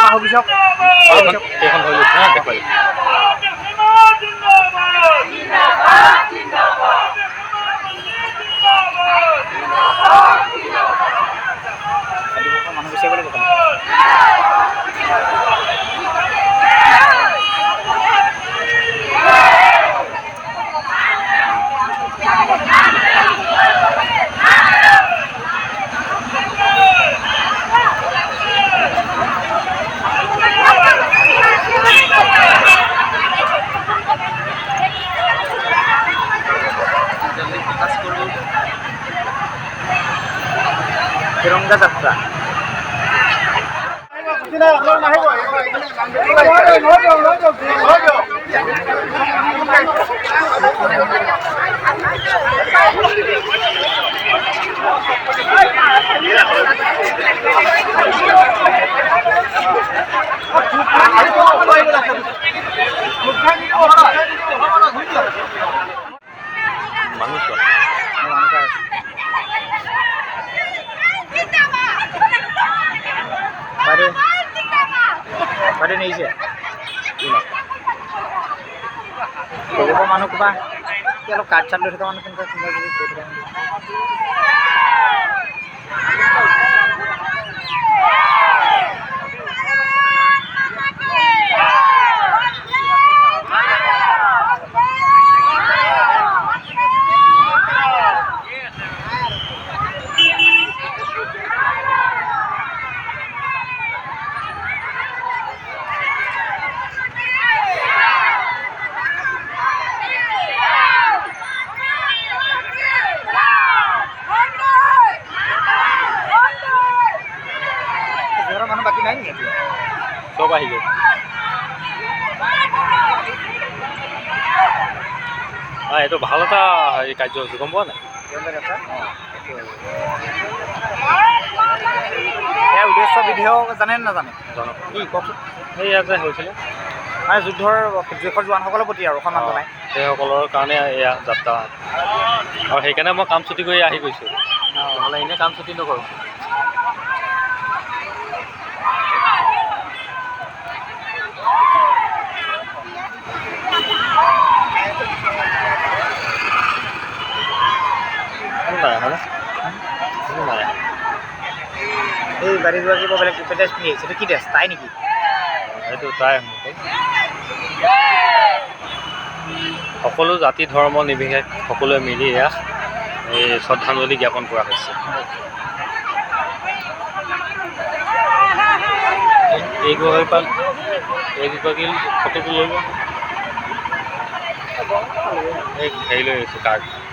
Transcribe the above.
আহো পিছক এইখন হৈ গৈছে না দেখুৱাই মানুহ বিচাৰিব লাগিব তিৰংগা যাত্ৰা বাড়ি নিয়েছে মানুহ কিবা অলপ কাঠ চাট লৈ থকা মানুহ কেনেকুৱা কোনোবা যদি কৈ থকা মানুহ বাকী নাই নেকি চব আহি গ'ল এইটো ভাল এটা হেৰি কাৰ্যসূচী গম পোৱা নাই ইয়াৰ উদ্দেশ্য বিধিও জানে নে নাজানে জানো কি কওকচোন সেয়া যে হৈছিলে মানে যুদ্ধৰ জোৱানসকলৰ প্ৰতি আৰু সন্মান জনাই সেইসকলৰ কাৰণে এয়া যাত্ৰা আৰু সেইকাৰণে মই কাম ছুটি কৰি আহি গৈছোঁ নহ'লে এনেই কাম ছুটি নকৰোঁ এই বাড়ি যোৱা কিবা বেলেগ ড্ৰেছ পিন্ধি আহিছে কি ড্ৰেছ তাই নেকি এইটো তাই সকলো জাতি ধৰ্ম নিৰ্বিশেষ সকলোৱে মিলি ইয়াক এই শ্ৰদ্ধাঞ্জলি জ্ঞাপন কৰা হৈছে এইগৰাকী ফটোটো লৈ এই হেৰি লৈ আহিছোঁ কাৰ্ড